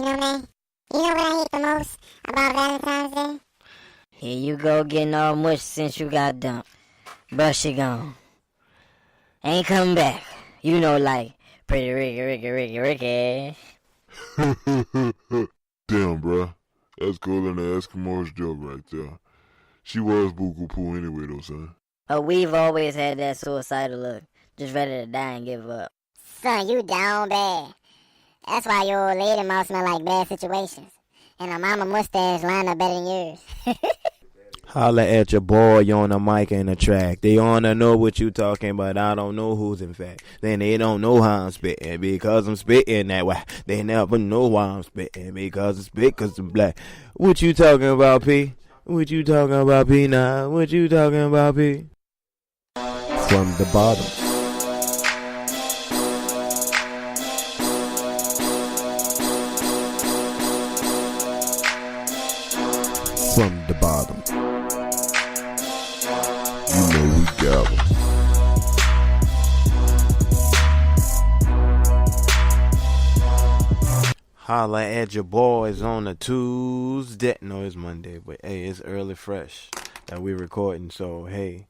man, you know what I hate the most about Valentine's Day? Here you go getting all mush since you got dumped. But she gone. Ain't coming back. You know, like, pretty Ricky. Damn, bruh. That's calling the Eskimos joke right there. She was buku poo anyway, though, son. But we've always had that suicidal look. Just ready to die and give up. Son, you down bad. That's why your old lady mouth smell like bad situations. And her mama mustache line up better than yours. Holla at your boy on the mic and the track. They wanna know what you talking, but I don't know who's in fact. Then they don't know how I'm spitting because I'm spitting that way. They never know why I'm spitting because I spit cause I'm black. What you talking about, P? What you talking about, P? Nah, what you talking about, P? From the bottom. From the bottom. You know we got 'em. Holla at your boys on a Tuesday. No, it's Monday, but hey, it's early fresh that we recording. So hey,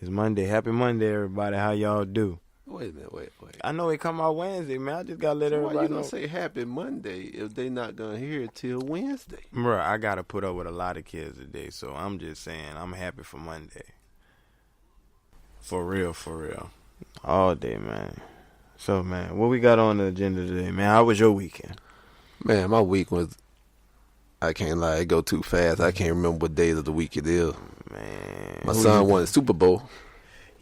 it's Monday. Happy Monday, everybody. How y'all do? Wait a minute, wait. I know it come out Wednesday, man. I just gotta let So why everybody you know. gonna say happy Monday if they not gonna hear it till Wednesday? Bruh, I gotta put up with a lot of kids today, so I'm just saying I'm happy for Monday. For real. All day, man. So, man, what we got on the agenda today, man? How was your weekend? Man, my week was, I can't lie, it go too fast. I can't remember what days of the week it is. Man. My son won the Super Bowl.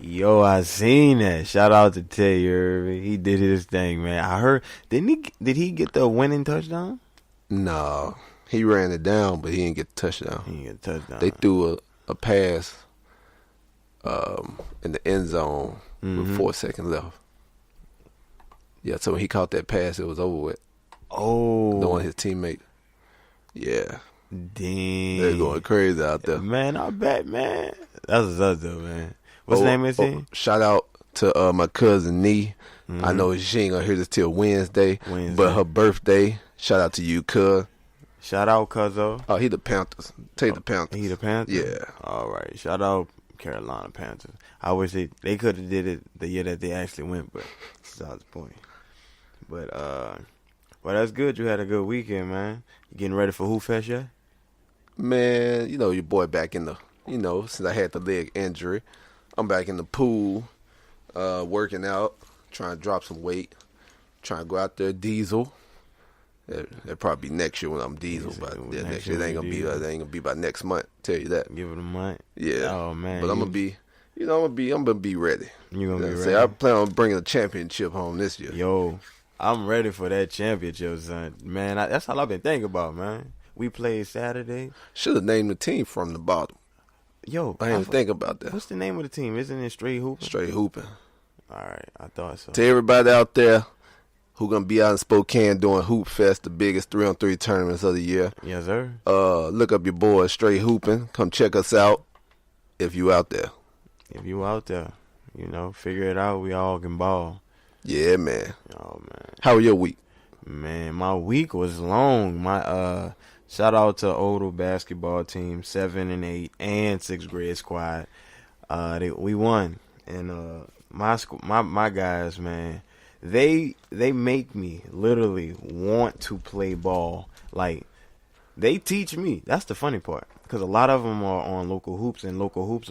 Yo, I seen that. Shout out to Tay Irving. He did his thing, man. I heard, did he get the winning touchdown? No, he ran it down, but he didn't get the touchdown. He didn't get a touchdown. They threw a pass in the end zone with 4 seconds left. Yeah, so when he caught that pass, it was over with. Oh. Knowing his teammate. Yeah. Dang. They're going crazy out there. Man, I bet, man. That's what's up, though, man. What's the name of his team? Shout out to my cousin Nee. I know she ain't gonna hear this till Wednesday, but her birthday. Shout out to you, cuz. Shout out, cuzzo. Oh, he the Panthers. Take the Panthers. He the Panthers? Yeah. All right. Shout out Carolina Panthers. I wish they could have did it the year that they actually went, but that's the point. But well, that's good. You had a good weekend, man. You getting ready for Who Fest yet? Man, you know your boy back in the. Since I had the leg injury, I'm back in the pool, working out, trying to drop some weight, trying to go out there diesel. That'll probably be next year when I'm diesel, but next year it ain't gonna be by next month. Tell you that. Give it a month. Yeah. Oh man. But I'm gonna be, I'm gonna be ready. You gonna be ready? I plan on bringing a championship home this year. Yo, I'm ready for that championship, son. Man, that's all I've been thinking about, man. We played Saturday. Should have named the team from the bottom. Yo, I didn't think about that. What's the name of the team? Isn't it Straight Hooping? Straight Hooping. All right, I thought so. To everybody out there who gonna be out in Spokane doing Hoop Fest, the biggest 3-on-3 tournaments of the year. Yes, sir. Look up your boy Straight Hooping. Come check us out if you out there. If you out there, figure it out. We all can ball. Yeah, man. Oh man. How was your week? Man, my week was long. My shout out to Odell basketball team, 7 and 8 and 6th grade squad. We won, and my guys, man, they make me literally want to play ball. Like they teach me. That's the funny part, because a lot of them are on local hoops, and local hoops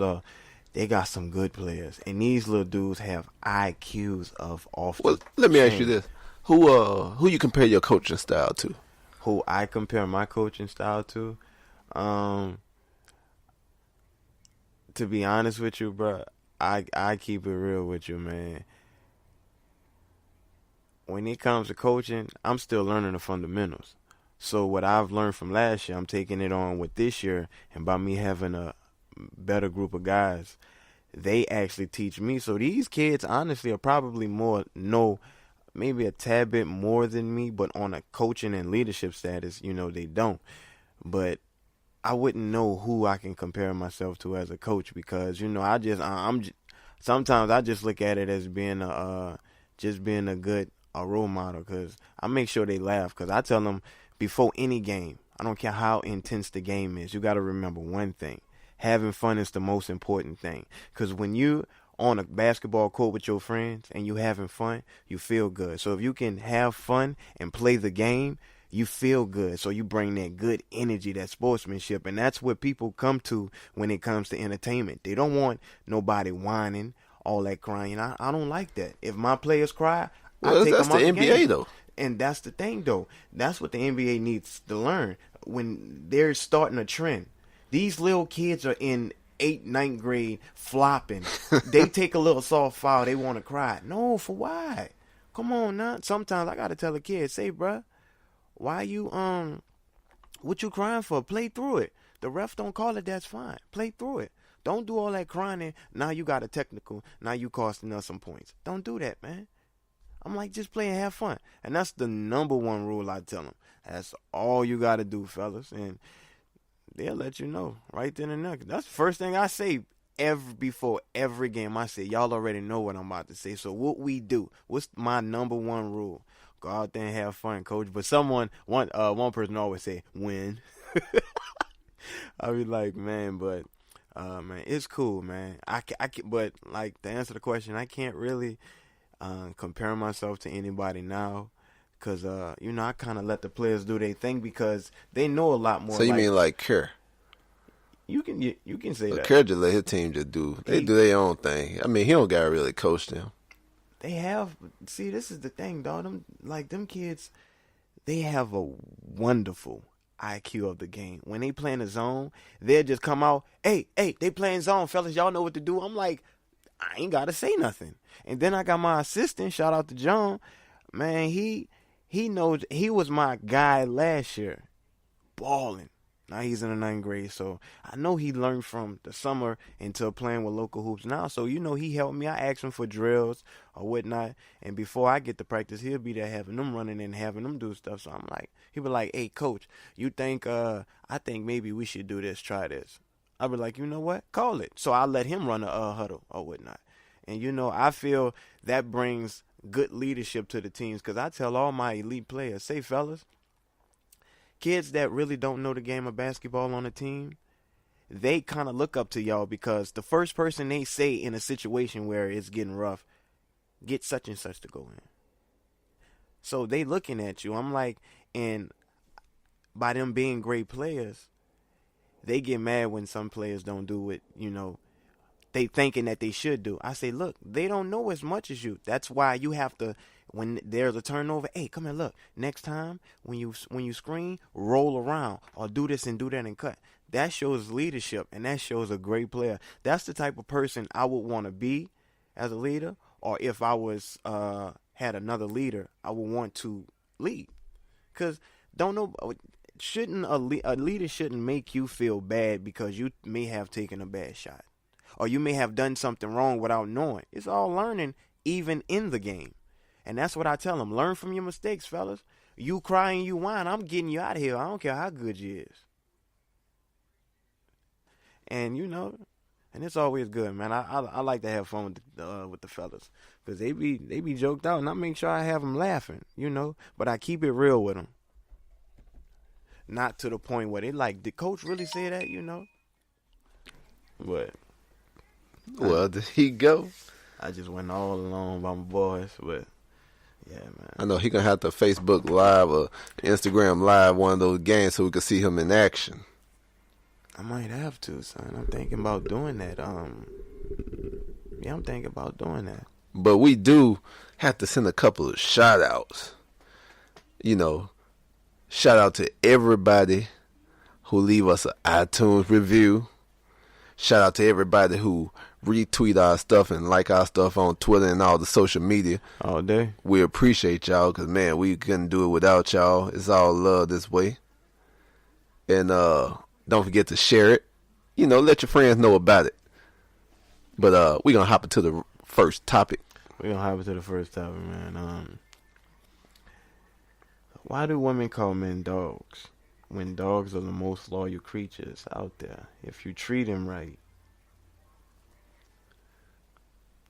they got some good players, and these little dudes have IQs of off. Well, let me ask you this: who you compare your coaching style to? Who I compare my coaching style to? To be honest with you, bro, I keep it real with you, man. When it comes to coaching, I'm still learning the fundamentals. So what I've learned from last year, I'm taking it on with this year, and by me having a better group of guys, they actually teach me. So these kids, honestly, are probably maybe a tad bit more than me, but on a coaching and leadership status, they don't. But I wouldn't know who I can compare myself to as a coach, because sometimes I just look at it as being a good a role model because I make sure they laugh because I tell them before any game, I don't care how intense the game is, you got to remember one thing. Having fun is the most important thing because when you on a basketball court with your friends and you having fun, you feel good. So if you can have fun and play the game, you feel good. So you bring that good energy, that sportsmanship, and that's what people come to when it comes to entertainment. They don't want nobody whining, all that crying. I don't like that. If my players cry, I take that's them out the the NBA game. though. And that's the thing, though. That's what the NBA needs to learn. When they're starting a trend, these little kids are in 8th, 9th grade flopping. They take a little soft foul, they want to cry. No, for why? Come on now. Sometimes I gotta tell a kid, say, bruh, why you what you crying for? Play through it. The ref don't call it, that's fine. Play through it. Don't do all that crying and now you got a technical. Now you costing us some points. Don't do that, man. I'm like, just play and have fun. And that's the number one rule I tell them. That's all you got to do, fellas. And they'll let you know right then and there. That's the first thing I say before every game. I say, y'all already know what I'm about to say. So what we do, what's my number one rule? Go out there and have fun, coach. But one person always say, win. I be like, man, but man, it's cool, man. But like to answer the question, I can't really compare myself to anybody now, because I kind of let the players do their thing because they know a lot more. So you mean like Kerr? You can say that. Kerr just let his team just do. They do their own thing. I mean, he don't gotta really coach them. They have. See, this is the thing, dog. Them kids, they have a wonderful IQ of the game. When they play in the zone, they'll just come out. Hey, they playing zone, fellas. Y'all know what to do. I'm like, I ain't gotta say nothing. And then I got my assistant. Shout out to John. Man, he knows. He was my guy last year, balling. Now he's in the 9th grade, so I know he learned from the summer into playing with local hoops now. So, he helped me. I asked him for drills or whatnot, and before I get to practice, he'll be there having them running and having them do stuff. So I'm like, he'll be like, hey, coach, you think, I think maybe we should do this, try this. I'll be like, you know what? Call it. So I let him run a huddle or whatnot. And, I feel that brings good leadership to the teams because I tell all my elite players, say, fellas, kids that really don't know the game of basketball on the team, they kind of look up to y'all because the first person they say in a situation where it's getting rough, get such and such to go in. So they looking at you. I'm like, and by them being great players, they get mad when some players don't do what, they thinking that they should do. I say, look, they don't know as much as you. That's why you have to, when there's a turnover, hey, come here, look. Next time when you screen, roll around or do this and do that and cut. That shows leadership and that shows a great player. That's the type of person I would want to be as a leader, or if I was had another leader, I would want to lead. Cause a leader shouldn't make you feel bad because you may have taken a bad shot. Or you may have done something wrong without knowing. It's all learning, even in the game. And that's what I tell them. Learn from your mistakes, fellas. You cry and you whine, I'm getting you out of here. I don't care how good you is. And, and it's always good, man. I like to have fun with the fellas. Because they be joked out, and I make sure I have them laughing, But I keep it real with them. Not to the point where they like, did coach really say that, But... Well, there he go. I just went all alone by my boys, but yeah, man. I know he gonna have to Facebook Live or Instagram Live one of those games so we can see him in action. I might have to, son. I'm thinking about doing that. Yeah, I'm thinking about doing that. But we do have to send a couple of shout outs. Shout out to everybody who leave us an iTunes review. Shout out to everybody who retweet our stuff and like our stuff on Twitter and all the social media. All day. We appreciate y'all because, man, we couldn't do it without y'all. It's all love this way. And don't forget to share it. Let your friends know about it. But we're going to hop into the first topic. We're going to hop into the first topic, man. Why do women call men dogs when dogs are the most loyal creatures out there if you treat them right?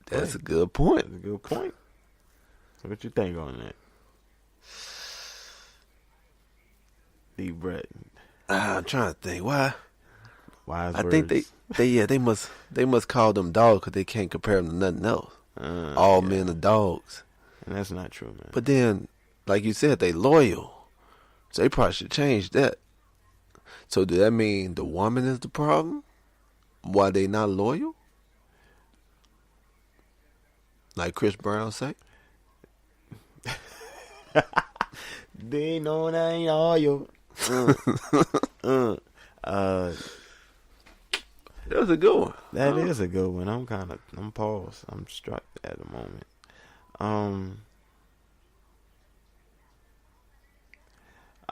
That's a good point. That's a good point. What you think on that? Deep breath. I'm trying to think. Why? Wise I words. think they must call them dogs because they can't compare them to nothing else. All men are dogs. And that's not true, man. But then, like you said, they loyal. So they probably should change that. So does that mean the woman is the problem? Why they not loyal? Like Chris Brown say? They know that ain't all you. That was a good one. That is a good one. I'm paused. I'm struck at the moment. I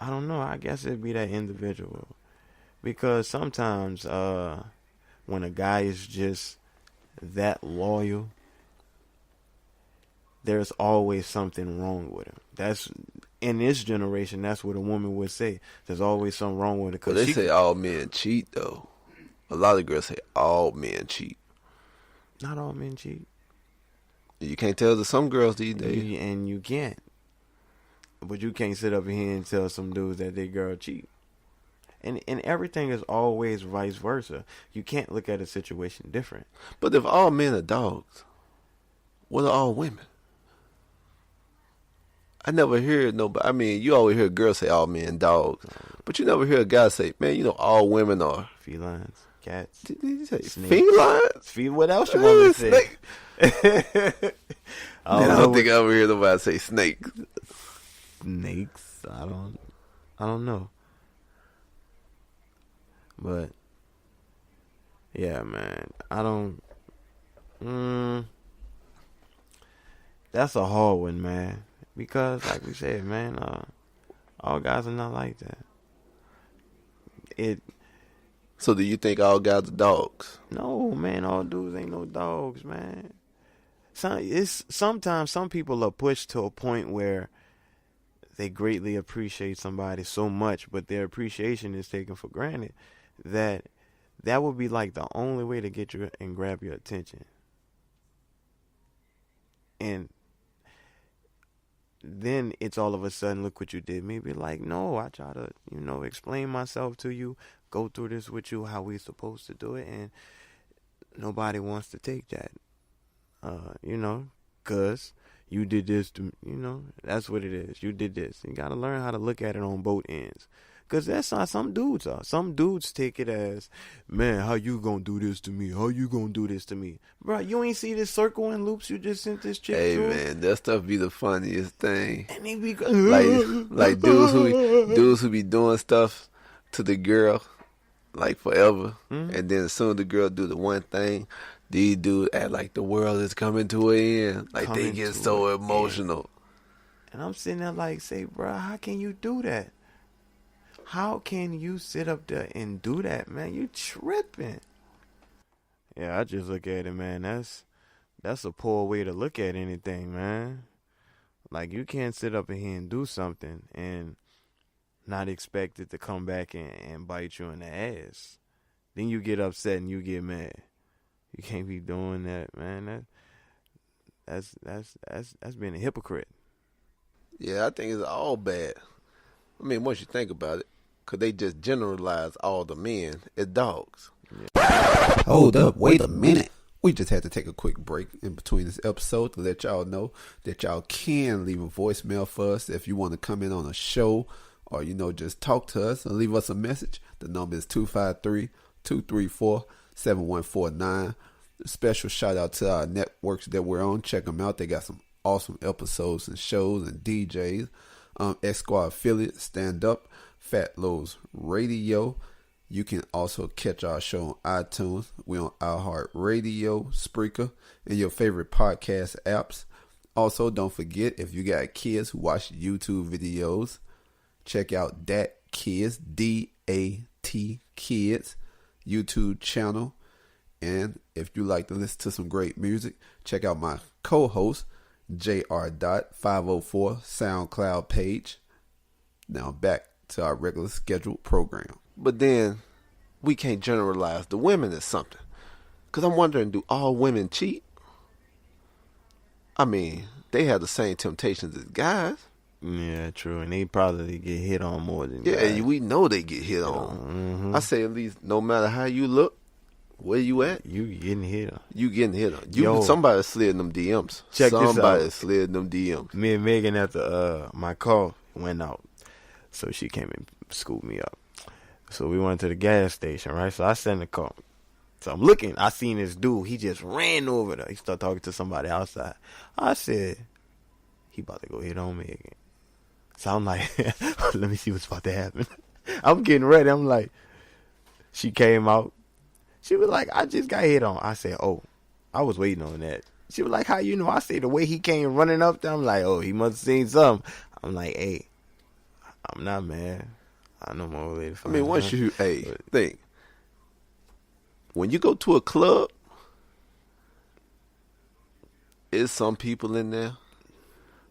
don't know. I guess it'd be that individual. Because sometimes when a guy is just that loyal, there's always something wrong with him. That's in this generation. That's what a woman would say. There's always something wrong with it. But they say all men cheat, though. A lot of girls say all men cheat. Not all men cheat. You can't tell that some girls these days. And you can't. But you can't sit up here and tell some dudes that their girl cheat. And everything is always vice versa. You can't look at a situation different. But if all men are dogs, what are all women? I never hear nobody. I mean, you always hear girls say all men dogs, but you never hear a guy say, "Man, you know, all women are felines, cats." Did you say snakes. felines? What else you want me to say? Snake. I don't think I ever hear nobody say snake. Snakes. I don't know. But yeah, man, I don't. That's a hard one, man. Because, like we said, man, all guys are not like that. So, do you think all guys are dogs? No, man, all dudes ain't no dogs, man. Sometimes some people are pushed to a point where they greatly appreciate somebody so much, but their appreciation is taken for granted. That would be like the only way to get you and grab your attention. And then it's all of a sudden, look what you did. Maybe like, no, I try to, explain myself to you, go through this with you, how we supposed to do it, and nobody wants to take that, because you did this to, that's what it is. You did this. You got to learn how to look at it on both ends. Because that's how some dudes are. Some dudes take it as, man, how you gonna do this to me? How you gonna do this to me? Bro, you ain't see this circle and loops you just sent this chick Hey, to? man, that stuff be the funniest thing. And they be like dudes who be doing stuff to the girl, like forever. Mm-hmm. And then as soon as the girl do the one thing, these dudes act like the world is coming to an end. Like they get so emotional. And I'm sitting there like, say, bro, how can you do that? How can you sit up there and do that, man? You tripping. Yeah, I just look at it, man. That's a poor way to look at anything, man. Like, you can't sit up in here and do something and not expect it to come back and bite you in the ass. Then you get upset and you get mad. You can't be doing that, man. That's being a hypocrite. Yeah, I think it's all bad. I mean, once you think about it, because they just generalize all the men as dogs. Yeah. Hold up, wait a minute. We just had to take a quick break in between this episode to let y'all know that y'all can leave a voicemail for us if you want to come in on a show or, just talk to us and leave us a message. The number is 253-234-7149. A special shout out to our networks that we're on. Check them out. They got some awesome episodes and shows and DJs. X Squad affiliate, Stand Up, Fat Lows Radio. You can also catch our show on iTunes. We're on iHeartRadio, Spreaker, and your favorite podcast apps. Also, don't forget, if you got kids who watch YouTube videos, check out Dat Kids, D-A-T Kids, YouTube channel. And if you like to listen to some great music, check out my co-host, JR.504 SoundCloud page. Now back to our regular scheduled program. But then we can't generalize the women as something. Because I'm wondering, do all women cheat? I mean, they have the same temptations as guys. Yeah, true. And they probably get hit on more than Yeah, guys. we know they get hit on. Mm-hmm. I say at least no matter how you look, where you at, You getting hit on. you getting hit on. Yo. Somebody slid them DMs. Check this out. Somebody slid them DMs. Me and Megan after my car went out, so she came and scooped me up. So we went to the gas station, right? So I sat in the car. So I'm looking. I seen this dude. He just ran over there. He started talking to somebody outside. I said, he about to go hit on me again. So I'm like, let me see what's about to happen. I'm getting ready. I'm like, she came out. She was like, I just got hit on. I said, oh, I was waiting on that. She was like, how you know? I said, the way he came running up there, I'm like, oh, he must have seen something. I'm like, hey, I'm not mad. I know my old lady. I mean, once you, think. When you go to a club, there's some people in there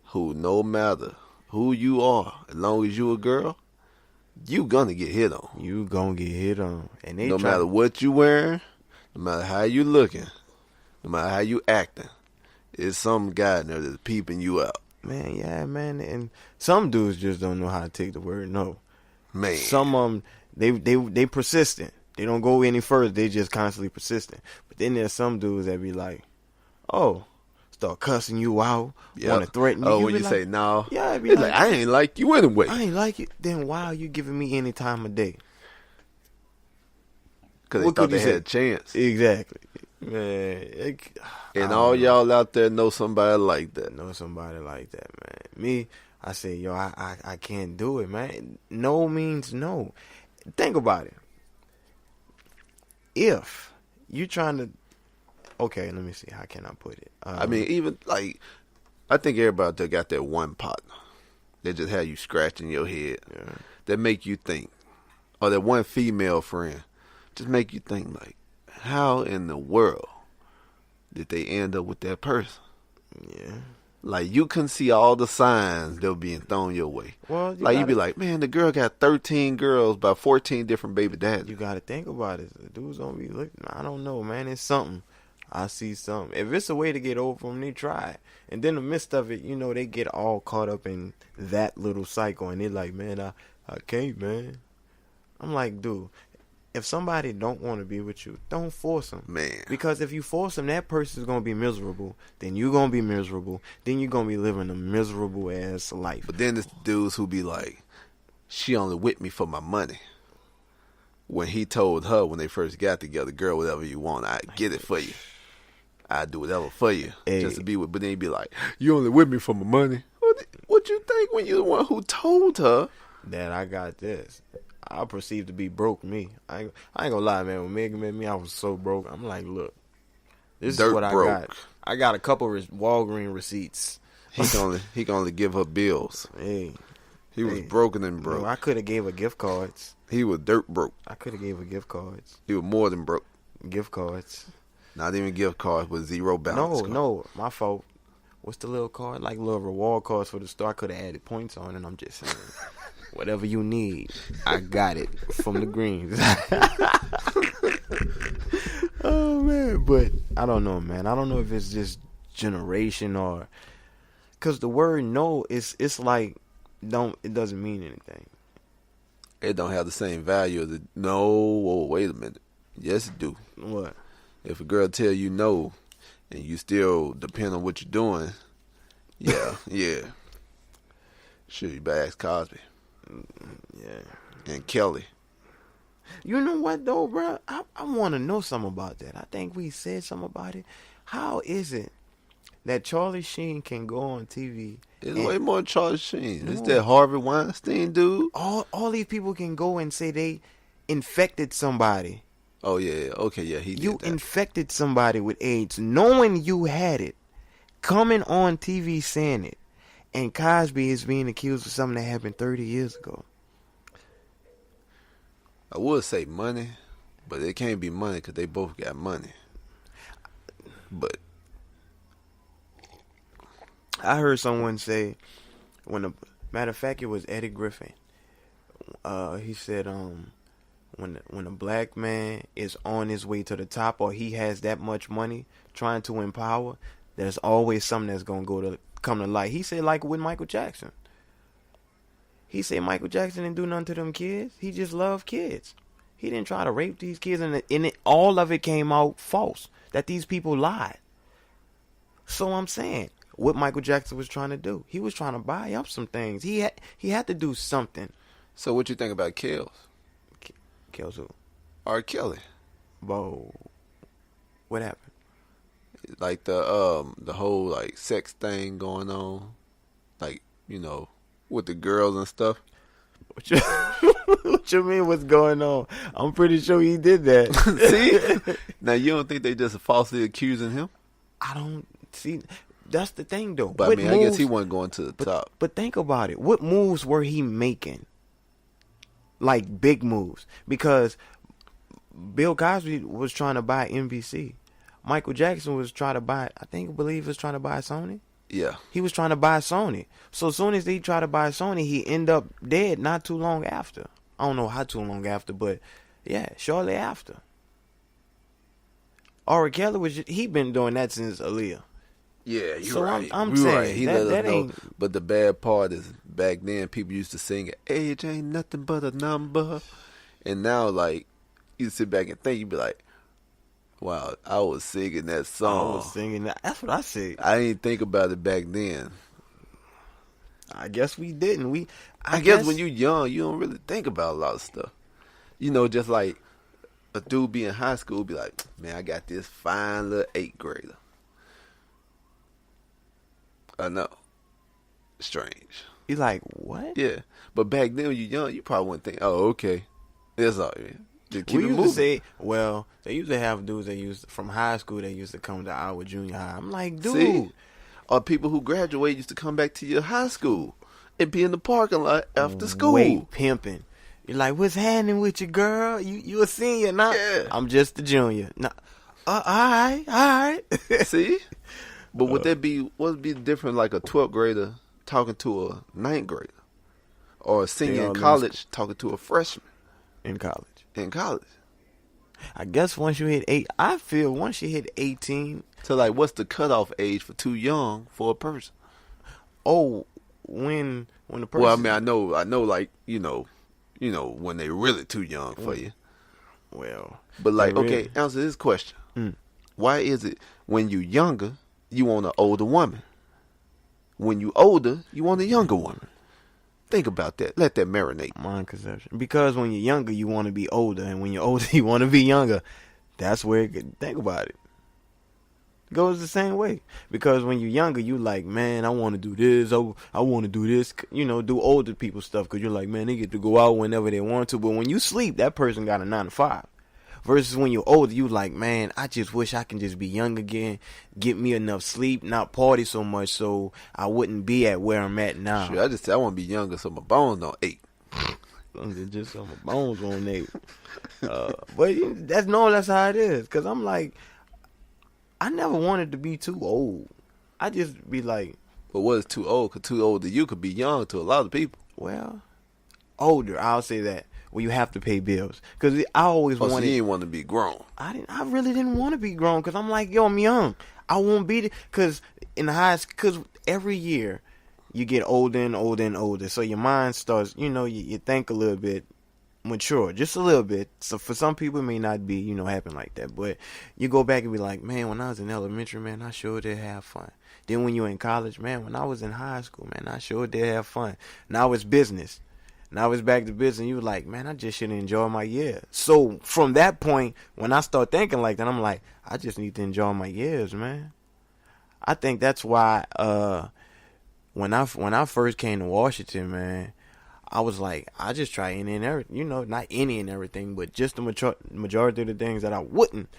who, no matter who you are, as long as you a girl, you gonna get hit on. You gonna get hit on. And they No matter what you wearing, no matter how you looking, no matter how you acting, there's some guy in there that's peeping you out. Man, yeah, man. And some dudes just don't know how to take the word no. Man. Some of them, they persistent. They don't go any further. They just constantly persistent. But then there's some dudes that be like, oh, start cussing you out, want to threaten you. Oh, You when be you like, say no. yeah, it be It's like, I ain't like you anyway. I ain't like it. Then why are you giving me any time of day? Because they What thought could they you had say? a chance. Exactly. Man. And all y'all out there know somebody like that. Know somebody like that, man. Me, I say, yo, I can't do it, man. No means no. Think about it. If you trying to, okay, let me see. How can I put it? I mean, even like, I think everybody out there got that one partner that just have you scratching your head, that make you think, or that one female friend, just make you think like, how in the world did they end up with that person? Yeah. Like, you couldn't see all the signs that were being thrown your way. Well, You'd be like, man, the girl got 13 girls by 14 different baby daddies. You got to think about it. The dudes don't be looking. I don't know, man. It's something. I see something. If it's a way to get over them, they try it. And then in the midst of it, you know, they get all caught up in that little cycle. And they're like, man, I can't, man. I'm like, dude, if somebody don't want to be with you, don't force them. Man. Because if you force them, that person's going to be miserable. Then you're going to be miserable. Then you're going to be living a miserable-ass life. But then there's dudes who be like, she only with me for my money. When he told her when they first got together, girl, whatever you want, I get it for you. I do whatever for you, just to be with. But then he'd be like, you only with me for my money. What you think when you're the one who told her that I got this? I perceive to be broke me. I ain't gonna lie, man. When Megan met me, I was so broke. I'm like, look, this is what broke. I got. I got a couple Walgreens receipts. He can only give her bills. Hey, he was broken and broke. No, I could have gave her gift cards. He was dirt broke. I could have gave her gift cards. He was more than broke. Gift cards. Not even gift cards with zero balance. No, my fault. What's the little card? Like little reward cards for the store. I could have added points on, and I'm just saying, whatever you need, I got it from the greens. Oh man, but I don't know, man. I don't know if it's just generation or because the word no it's like it doesn't mean anything. It don't have the same value as no. Whoa, wait a minute. Yes, it do. What? If a girl tell you no, and you still depend on what you're doing, yeah. Sure, you better ask Cosby. Yeah. And Kelly. You know what though, bro? I want to know something about that. I think we said something about it. How is it that Charlie Sheen can go on TV? It's way more than Charlie Sheen. It's that Harvey Weinstein dude. All these people can go and say they infected somebody. Oh yeah, okay, yeah, he did You that. infected somebody with AIDS, knowing you had it, coming on TV saying it, and Cosby is being accused of something that happened 30 years ago. I would say money, but it can't be money because they both got money. But I heard someone say, matter of fact, it was Eddie Griffin. He said, when a black man is on his way to the top or he has that much money trying to empower, there's always something that's gonna go to come to light. He said like with Michael Jackson. He said Michael Jackson didn't do nothing to them kids. He just loved kids. He didn't try to rape these kids, and all of it came out false. That these people lied. So I'm saying, what Michael Jackson was trying to do, he was trying to buy up some things. He had to do something. So what you think about Kells? Kells who? R. Kelly. Whoa. What happened? Like the whole like sex thing going on, like, you know, with the girls and stuff. What you mean? What's going on? I'm pretty sure he did that. See? Now you don't think they just falsely accusing him? I don't see. That's the thing, though. But I mean, I guess he wasn't going to the top. But think about it. What moves were he making? Like big moves, because Bill Cosby was trying to buy NBC. Michael Jackson was trying to buy. Believe was trying to buy Sony. Yeah. He was trying to buy Sony. So as soon as he tried to buy Sony, he ended up dead not too long after. I don't know how too long after, but yeah, shortly after. R. Kelly he been doing that since Aaliyah. Yeah, you're So right. I'm You're saying right. He that let us know. ain't. But the bad part is back then people used to sing "Age ain't nothing but a number," and now like you sit back and think, you be like, "Wow, I was singing that I song. was singing that. That's what I said. I didn't think about it back then." I guess we didn't. I guess when you're young, you don't really think about a lot of stuff. You know, just like a dude be in high school, be like, "Man, I got this fine little 8th grader." I know. Strange. you like what? Yeah. But back then when you're young, you probably wouldn't think, "Oh, okay. That's all right." Just keep We it used moving. to say, well, they used to have dudes that used from high school that used to come to our junior high. I'm like, dude. See? Or people who graduate used to come back to your high school and be in the parking lot after school. Wait, pimping. You're like, what's happening with you, girl? You a senior now? Yeah. I'm just a junior. Nah, all right. See? But would be the difference like a 12th grader talking to a 9th grader? Or a senior in college talking to a freshman in college? in college? I guess once you hit 18. So like what's the cutoff age for too young for a person? Oh, when the person. Well, I mean, I know, like you know, when they really too young for you. Well, But like, really. okay, answer this question: Why is it when you younger you want an older woman? When you older, you want a younger woman. Think about that. Let that marinate. Mind conception. Because when you're younger, you want to be older, and when you're older, you want to be younger. That's where think about it. Goes the same way. Because when you're younger, you like, man, I want to do this. I want to do this. You know, do older people stuff. Because you're like, man, they get to go out whenever they want to. But when you sleep, that person got a 9 to 5. Versus when you're older, you like, man, I just wish I can just be young again, get me enough sleep, not party so much, so I wouldn't be at where I'm at now. Sure, I just say I want to be younger, so my bones don't ache. Just so my bones won't ache. But that's how it is. Cause I'm like, I never wanted to be too old. I just be like, But what is too old? Because too old to you could be young to a lot of people. well, older. I'll say that. Well, you have to pay bills. Cause I always Oh, so wanted. you didn't want to be grown. I really didn't want to be grown. Cause I'm like, yo, I'm young. I won't be. Cause in the cause every year you get older and older and older. So your mind starts, you think a little bit mature, just a little bit. So for some people it may not be, happen like that. But you go back and be like, man, when I was in elementary, man, I sure did have fun. Then when you're in college, man, when I was in high school, man, I sure did have fun. Now it's business. Now it's back to business. You like, man, I just should enjoy my year. So from that point, when I start thinking like that, I'm like, I just need to enjoy my years, man. I think that's why when I first came to Washington, man, I was like, I just try any and everything, not any and everything, but just the majority of the things that I wouldn't,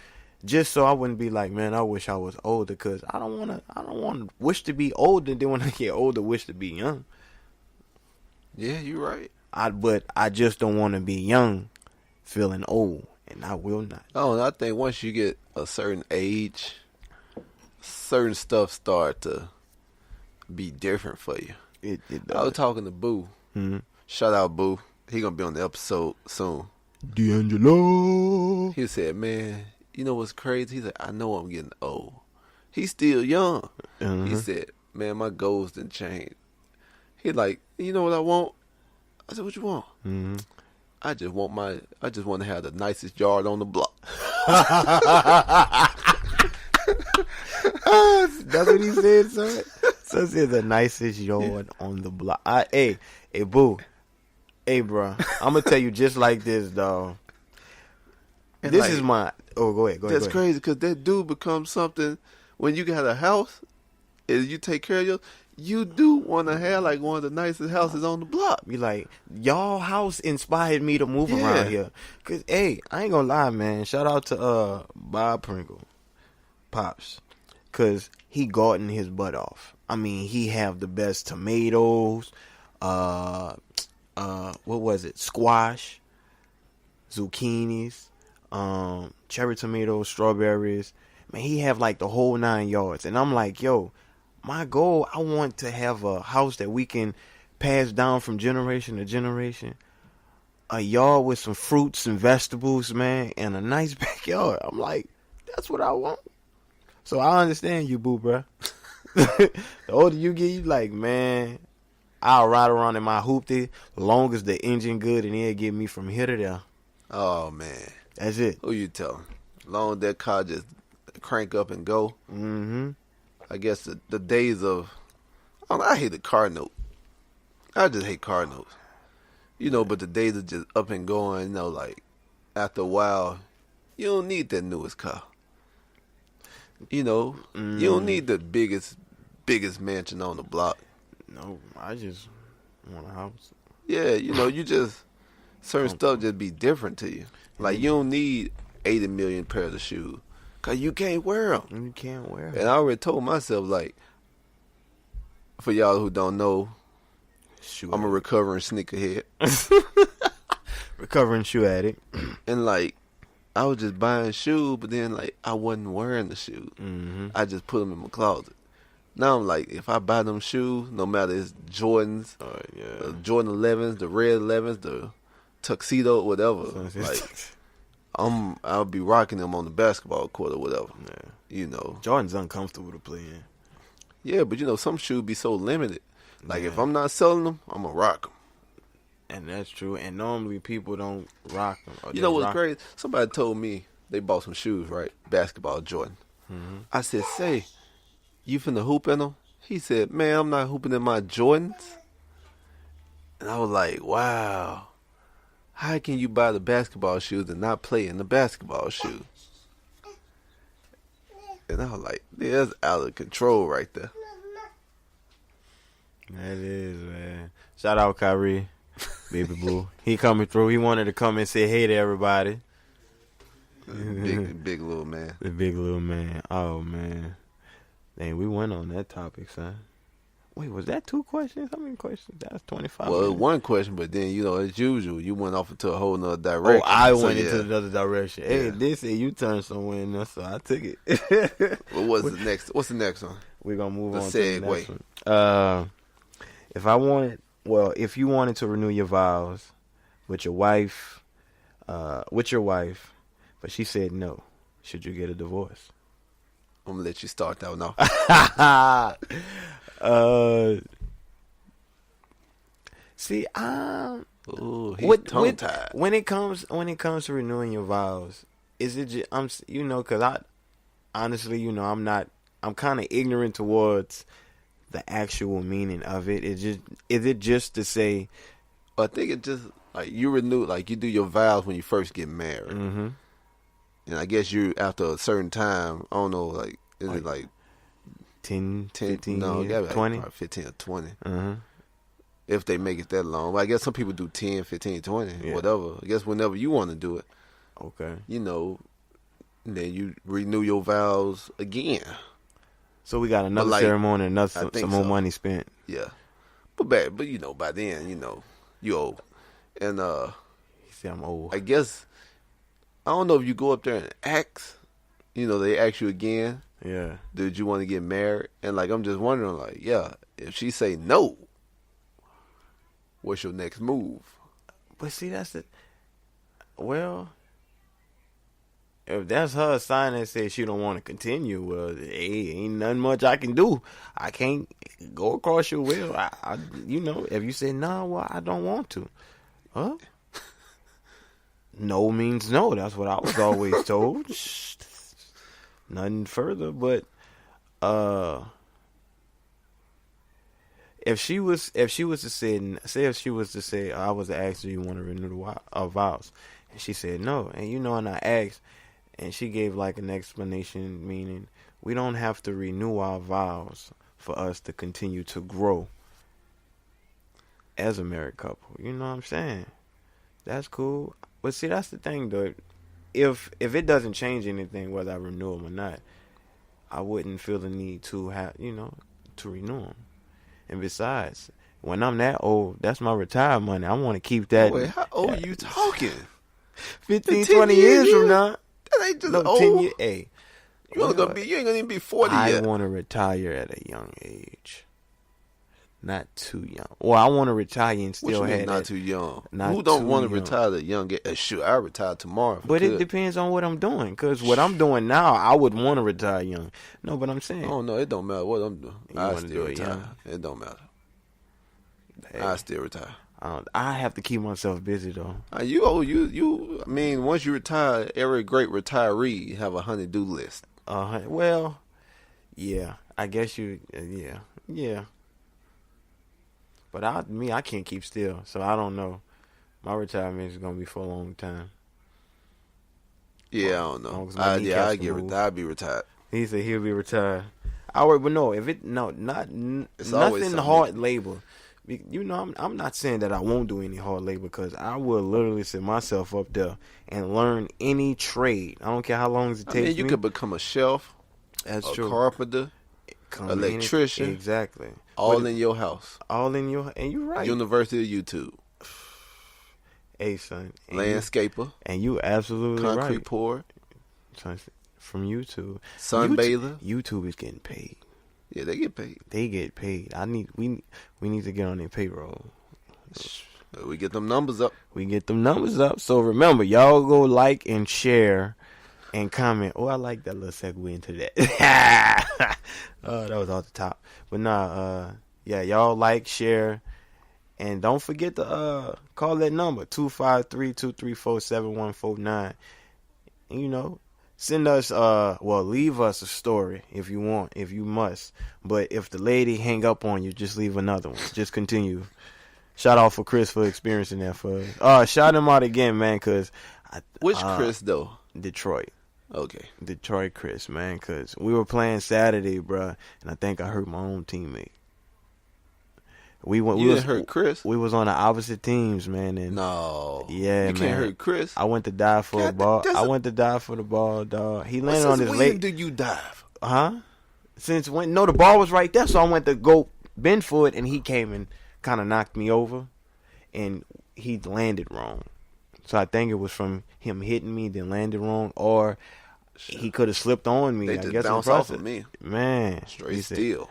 just so I wouldn't be like, man, I wish I was older, because I don't want to wish to be older, then when I get older, wish to be young. Yeah, you're right. But I just don't want to be young, feeling old, and I will not. Oh, and I think once you get a certain age, certain stuff start to be different for you. It I was talking to Boo. Mm-hmm. Shout out Boo. He gonna be on the episode soon. D'Angelo. He said, man, you know what's crazy? He said, I know I'm getting old. He's still young. Uh-huh. He said, man, my goals didn't change. He like, you know what I want? I said, what you want? Mm-hmm. I just want to have the nicest yard on the block. That's what he said, son. So said the nicest yard on the block. Hey, boo. Hey, bro. I'm gonna tell you just like this, dog. And This like, is my. Oh, go ahead. That's crazy because that dude becomes something when you got a house and you take care of yours. You do want to have like one of the nicest houses on the block. Be like, y'all house inspired me to move Yeah. around here. Cause hey, I ain't gonna lie, man. Shout out to Bob Pringle, Pops, cause he gardened his butt off. I mean, he have the best tomatoes. What was it? Squash, zucchinis, cherry tomatoes, strawberries. Man, he have like the whole 9 yards. And I'm like, yo, my goal, I want to have a house that we can pass down from generation to generation. A yard with some fruits and vegetables, man, and a nice backyard. I'm like, that's what I want. So I understand you, boo, bruh. The older you get, you like, man, I'll ride around in my hoopty as long as the engine good and it'll get me from here to there. Oh man, That's it. who you telling? Long as that car just crank up and go. Mm-hmm. I guess the days of I hate the car note. I just hate car notes. You know, but the days of just up and going, you know, like after a while, you don't need that newest car. You know, you don't need the biggest mansion on the block. No, I just want a house. Yeah, you know, you just certain stuff just be different to you. Like you don't need 80 million pairs of shoes because you can't wear them. And you can't wear it. And I already told myself, like, for y'all who don't know, Shoe I'm a recovering sneakerhead. recovering shoe addict. And, like, I was just buying shoes, but then, like, I wasn't wearing the shoes. Mm-hmm. I just put them in my closet. Now I'm like, if I buy them shoes, no matter it's Jordans, the Jordan 11s, the red 11s, the tuxedo, whatever, like, I'll be rocking them on the basketball court or whatever. Yeah. You know. Jordan's uncomfortable to play in. Yeah, but you know, some shoes be so limited. Like, if Yeah. I'm not selling them, I'm going to rock them. And that's true. And normally people don't rock them. You know what's crazy? Somebody told me they bought some shoes, right? Basketball Jordan. Mm-hmm. I said, say, you finna hoop in them? He said, man, I'm not hooping in my Jordans. And I was like, wow. How can you buy the basketball shoes and not play in the basketball shoes? And I was like, yeah, that's out of control right there. That is, man. Shout out Kyrie, baby boo. He coming through. He wanted to come and say hey to everybody. Big little man. The big little man. Oh, man. Dang, we went on that topic, son. Wait, was that 2 questions? How many questions? That's 25 Well, minutes. one question, but then, you know, as usual, you went off into a whole nother direction. Oh, I So, went yeah. into another direction. Hey, Yeah. they said you turned somewhere in there, so I took it. Well, what's the next one? We're going to move The on to the segue. next one. If you wanted to renew your vows with your wife, but she said no, should you get a divorce? I'm going to let you start that one off. See, Ooh, he's tongue-tied. when it comes to renewing your vows, is it just, because I honestly, I'm kind of ignorant towards the actual meaning of it. Is it just to say, I think it just, like, you renew, like, you do your vows when you first get married. mm-hmm, And I guess you, after a certain time, I don't know, like, is it like 10, 10, 15 no, years, it gotta be 20? like 15 or 20. Uh-huh. If they make it that long. But I guess some people do 10, 15, 20, Yeah. whatever. I guess whenever you want to do it, Okay. you know, and then you renew your vows again. So we got another like, ceremony, I some think more so. money spent. Yeah. But you know, by then, you know, you old. And You see, I'm old. I guess, I don't know if you go up there and ask, you know, they ask you again, Yeah. did you want to get married? And, like, I'm just wondering, like, yeah, if she say no, what's your next move? But see, that's it. Well, if that's her sign that says she don't want to continue, well, hey, ain't nothing much I can do. I can't go across your will. If you say no, well, I don't want to. Huh? No means no. That's what I was always told. Nothing further, but if she was to say, I was to ask, do you want to renew the vows, and she said no, and I asked, and she gave like an explanation, meaning we don't have to renew our vows for us to continue to grow as a married couple. You know what I'm saying? That's cool. But see, that's the thing though. If it doesn't change anything, whether I renew them or not, I wouldn't feel the need to to renew them. And besides, when I'm that old, that's my retirement money. I want to keep that. Wait, how old are you talking? 15, 20 years from now. That ain't just old. 10 years. Hey, you ain't gonna even be 40 I yet. want to retire at a young age. Not too young. Well, I want to retire and still what you mean have not that. too young? Not Who don't too want to young. retire at a young age? Sure, I retire tomorrow. If I But it could. depends on what I'm doing. Because what I'm doing now, I would want to retire young. No, but I'm saying. Oh no, it don't matter what I'm doing. You I wanna still do it retire. young? It don't matter. Hey, I still retire. I have to keep myself busy though. I mean, once you retire, every great retiree have a honey-do list. Well, yeah. I guess yeah. But I can't keep still, so I don't know. My retirement is gonna be for a long time. Yeah, I don't know. long as my kneecaps I can get move. I'll be retired. He said he'll be retired. But no, It's always nothing something hard labor. I'm not saying that I won't do any hard labor because I will literally set myself up there and learn any trade. I don't care how long it takes. I mean, you could become a chef, That's a true. carpenter, electrician, exactly. all in your house. All in your, and you're right. University of YouTube, Hey son, landscaper, and you absolutely concrete right. pourer, From YouTube, sunbather. YouTube is getting paid. Yeah, they get paid. They get paid. We need to get on their payroll. We get them numbers up. We get them numbers up. So remember, y'all go like and share and comment. Oh, I like that little segue into that. That was off the top. But yeah, y'all like, share, and don't forget to call that number 253-234-7149. And send us leave us a story if you want, if you must. But if the lady hang up on you, just leave another one. Just continue. Shout out for Chris for experiencing that for us. Shout him out again, man, because Which Chris though? Detroit. Okay. Detroit Chris, man, because we were playing Saturday, bruh, and I think I hurt my own teammate. You didn't hurt Chris? We was on the opposite teams, man. And No. yeah, you man. can't hurt Chris. I went to dive for a ball. I went to dive for the ball, dog. He landed on his leg. When did you dive? Huh? The ball was right there, so I went to go bend for it, and he came and kind of knocked me over, and he landed wrong. So I think it was from him hitting me, then landed wrong, or he could have slipped on me. They I just guess bounced off of me. Man, Straight steel.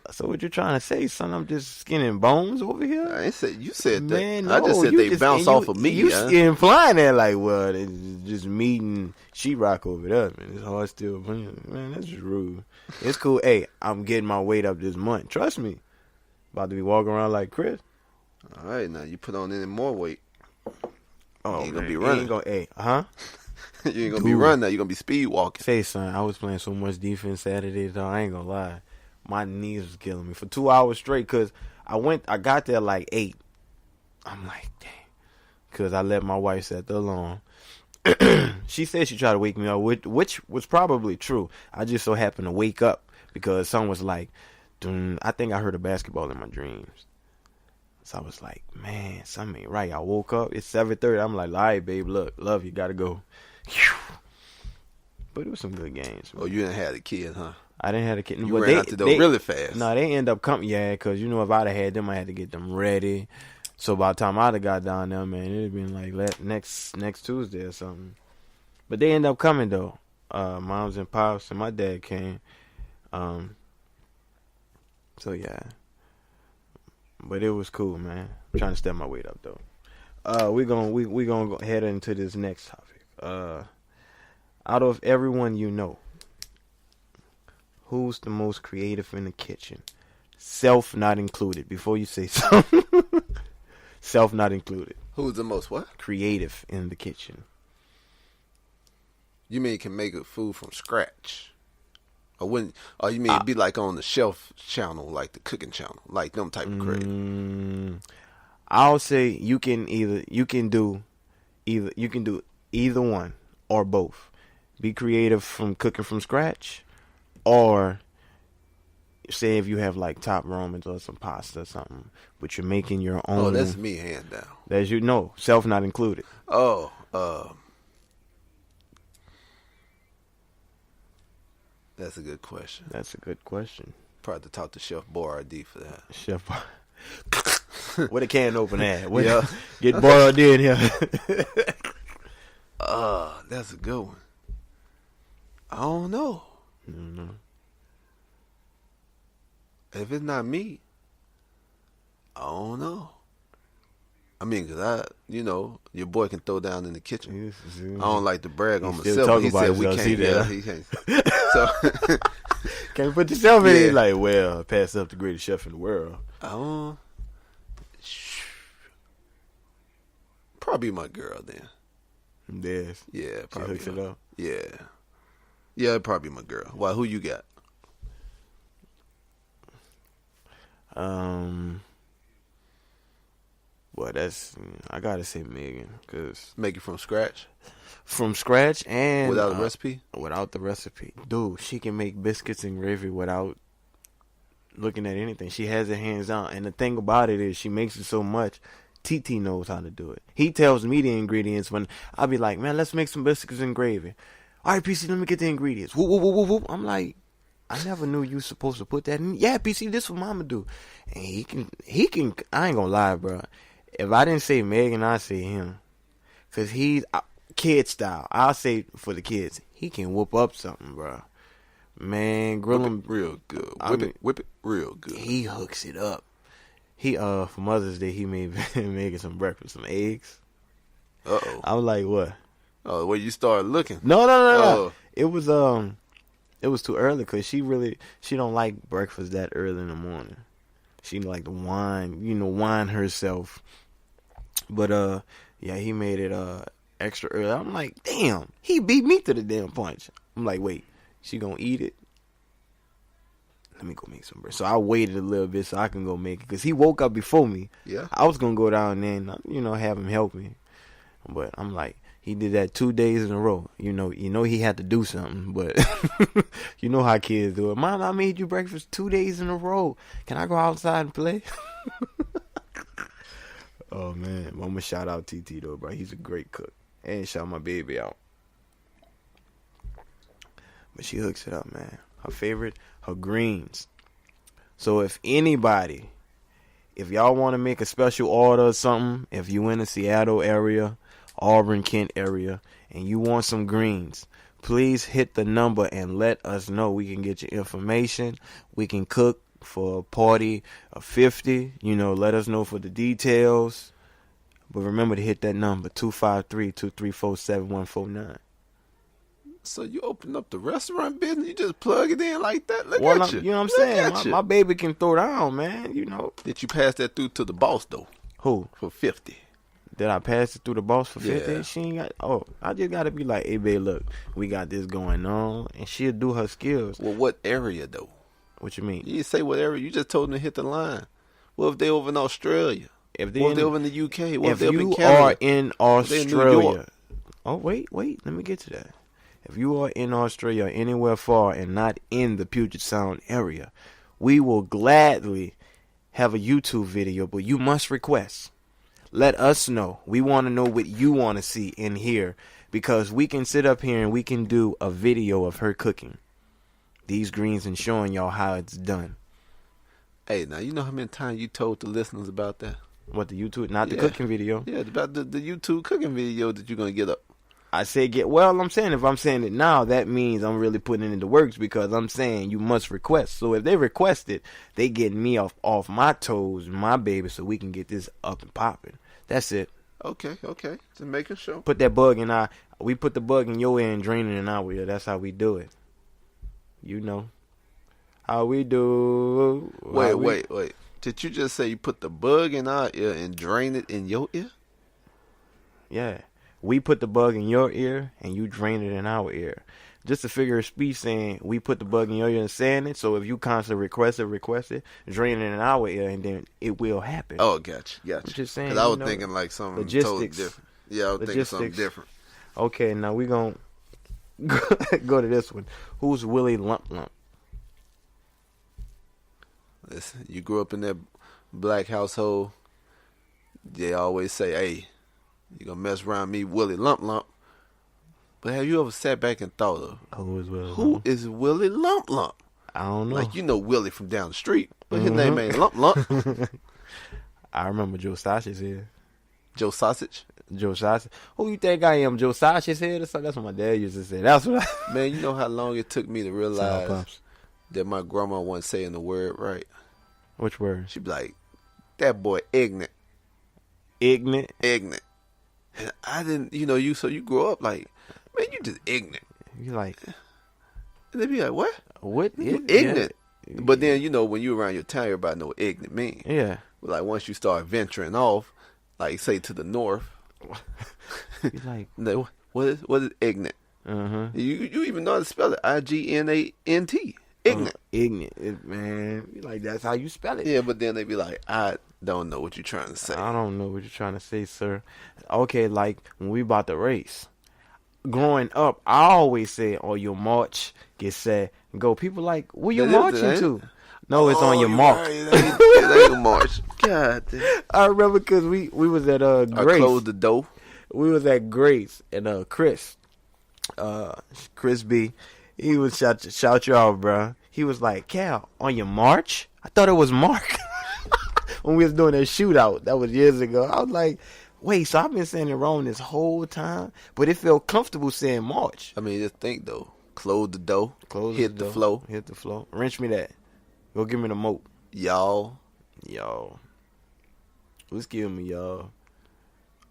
So what you trying to say, son? I'm just skin and bones over here? I ain't said you said that. Man, I just said they bounced off of me. You implying that like, well, it's just meeting sheetrock over there, man. It's hard still. Man, that's just rude. It's cool. Hey, I'm getting my weight up this month. Trust me. About to be walking around like Chris. All right, now you put on any more weight. Oh, you ain't gonna man. be running. You ain't gonna be running now. You're gonna be speed walking. Say, son, I was playing so much defense Saturday, though. I ain't gonna lie. My knees was killing me for 2 hours straight because I got there like 8. I'm like, dang. Because I let my wife set the alarm. She said she tried to wake me up, which was probably true. I just so happened to wake up because someone was like, I think I heard a basketball in my dreams. So I was like, man, something ain't right. I woke up. It's 7:30. I'm like, all right, babe, look, love you. Got to go. But it was some good games. Man. Oh, you didn't have a kid, huh? I didn't have a kid. You but ran out the door really fast. No, they end up coming. Yeah, because if I'd have had them, I had to get them ready. So by the time I'd have got down there, man, it'd been like next Tuesday or something. But they end up coming though. Moms and pops and my dad came. So yeah. But it was cool, man. I'm trying to step my weight up though. We gonna go head into this next topic. Out of everyone you know, who's the most creative in the kitchen? Self not included. Before you say something, self not included. Who's the most what? Creative in the kitchen. You mean can make a food from scratch? Or when? Or you mean it'd be like on the chef channel, like the cooking channel, like them type of creative? I'll say you can do either one or both. Be creative from cooking from scratch, or say if you have like top ramen or some pasta or something, but you're making your own. Oh, that's me, hand down. As you know, self not included. Oh, that's a good question. That's a good question. Probably to talk to Chef Boyardee for that. Chef, where the can open at? Yeah. Get Boyardee in here. That's a good one. I don't know. Mm-hmm. If it's not me, I don't know. I mean, cause your boy can throw down in the kitchen. I don't like to brag on myself. But he said we can't. Yeah, he can't. So can't put yourself in it. Like, well, pass up the greatest chef in the world. Probably my girl then. Yes. Yeah, probably. She hooks it up. Yeah, probably my girl. Why? Who you got? Well, I gotta say Megan, cause make it from scratch. From scratch and without a recipe. Without the recipe, dude, she can make biscuits and gravy without looking at anything. She has it hands on, and the thing about it is she makes it so much. TT knows how to do it. He tells me the ingredients when I be like, man, let's make some biscuits and gravy. All right, PC, let me get the ingredients. Whoop, whoop, whoop, whoop, whoop. I'm like, I never knew you supposed to put that in. Yeah, PC, this what mama do. And he can, I ain't gonna lie, bro. If I didn't say Megan, I'd say him. Cause he's kid style. I'll say for the kids, he can whoop up something, bro. Man, grill him real good. Whip it real good. He hooks it up. He for Mother's Day he made making some breakfast, some eggs. I was like, what? Oh, well, you started looking. No. It was too early because she don't like breakfast that early in the morning. She like to wine herself. But he made it extra early. I'm like, damn, he beat me to the damn punch. I'm like, wait, she gonna eat it? Let me go make some bread. So I waited a little bit so I can go make it because he woke up before me. Yeah, I was gonna go down there and have him help me, but I'm like, he did that 2 days in a row. You know he had to do something, but you know how kids do it. Mom, I made you breakfast 2 days in a row. Can I go outside and play? Oh man, I'm gonna shout out TT though, bro. He's a great cook, and shout my baby out. But she hooks it up, man. Her favorite, her greens. So if y'all want to make a special order or something, if you in the Seattle area, Auburn, Kent area, and you want some greens, please hit the number and let us know. We can get your information. We can cook for a party of 50. Let us know for the details. But remember to hit that number, 253-234-7149. So you open up the restaurant business, you just plug it in like that? Look at you. You know what I'm saying? My baby can throw down, man, Did you pass that through to the boss, though? Who? For 50. Did I pass it through the boss for 50? Yeah. She ain't got... Oh, I just got to be like, hey, babe, look, we got this going on. And she'll do her skills. Well, what area, though? What you mean? You didn't say what area. You just told them to hit the line. What if they over in Australia? What if they over in the UK? What if they over in Canada? If you are in Australia... Oh, wait. Let me get to that. If you are in Australia or anywhere far and not in the Puget Sound area, we will gladly have a YouTube video, but you must request. Let us know. We want to know what you want to see in here because we can sit up here and we can do a video of her cooking these greens and showing y'all how it's done. Hey, now you know how many times you told the listeners about that? What, the YouTube? Not the cooking video. Yeah, about the YouTube cooking video that you're going to get up. I say I'm saying if I'm saying it now, that means I'm really putting it into works because I'm saying you must request. So if they request it, they getting me off my toes, my baby, so we can get this up and popping. That's it. Okay. Just making sure. Put that bug in our. We put the bug in your ear and drain it in our ear. That's how we do it. You know how we do. Wait. Did you just say you put the bug in our ear and drain it in your ear? Yeah, we put the bug in your ear and you drain it in our ear. Just a figure of speech saying we put the bug in your ear and saying it. So if you constantly request it, drain it in our ear, and then it will happen. Oh, gotcha. I'm just saying. Because I was thinking like something totally different. Yeah, I was thinking something different. Okay, now we gonna go to this one. Who's Willie Lump Lump? Listen, you grew up in that black household. They always say, "Hey, you gonna mess around me, Willie Lump Lump." But have you ever sat back and thought of who is Willie Lump Lump? I don't know. Like, you know Willie from down the street, but his name ain't Lump Lump. I remember Joe Sasha's here. Joe Sausage? Joe Sausage. Who you think I am, Joe Sasha's head or something? That's what my dad used to say. That's what Man, you know how long it took me to realize that my grandma wasn't saying the word right? Which word? She'd be like, that boy ignorant. Ignorant? Ignorant. And I didn't, so you grow up like, man, you just ignorant. You like, and they be like, what? What? You ignorant. Yeah. But then, when you around your town, everybody know what ignorant mean. Yeah. But like once you start venturing off, like say to the north, you like, what is ignorant? Uh-huh. You even know how to spell it. Ignant. Ignorant. Ignorant. Man, like that's how you spell it. Yeah, but then they be like, I don't know what you're trying to say. I don't know what you're trying to say, sir. Okay, like when we about to race. Growing up, I always say on your march, get set, go. People like, where you marching to? No, it's on your mark. Right. It ain't a march. God damn. I remember because we was at Grace. I closed the door. We was at Grace and Chris B, he was shout you out, bro. He was like, Cal, on your march? I thought it was Mark. When we was doing that shootout, that was years ago. I was like, wait, so I've been saying it wrong this whole time, but it felt comfortable saying March. I mean, just think though. Close the door. Hit the flow. Hit the flow. Wrench me that. Go give me the moat. Y'all. Who's giving me y'all?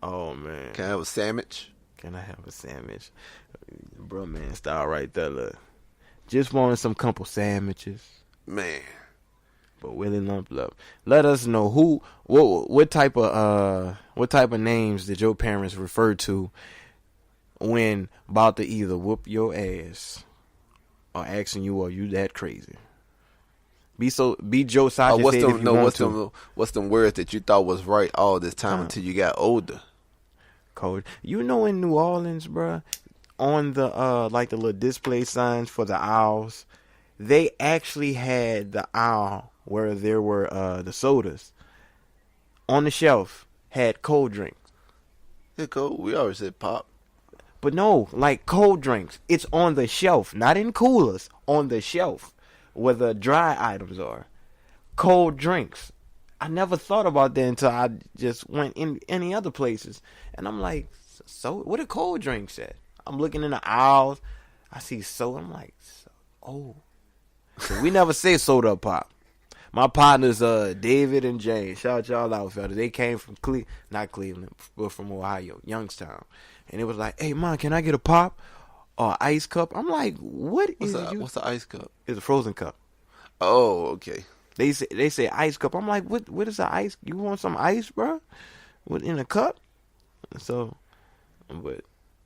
Oh, man. Can I have a sandwich? Can I have a sandwich? Bro, man, style right there, look. Just wanted some couple sandwiches. Man. But Willie Lump Lump. Let us know what type of names did your parents refer to when about to either whoop your ass or asking you, are you that crazy? Be Joe Sacha what's them words that you thought was right all this time until you got older? Code. In New Orleans, bruh, on the like the little display signs for the aisles, they actually had the aisle where there were the sodas on the shelf had cold drinks. Yeah, cold. We always said pop. But no, like cold drinks. It's on the shelf, not in coolers, on the shelf where the dry items are. Cold drinks. I never thought about that until I just went in any other places. And I'm like, so what are cold drinks at? I'm looking in the aisles. I see soda. I'm like, so we never say soda pop. My partners, David and Jay, shout y'all out, fellas. They came from not Cleveland, but from Ohio, Youngstown. And it was like, hey, man, can I get a pop or ice cup? I'm like, what's the ice cup? It's a frozen cup. Oh, okay. They say ice cup. I'm like, what is the ice? You want some ice, bro? What, in a cup? So, but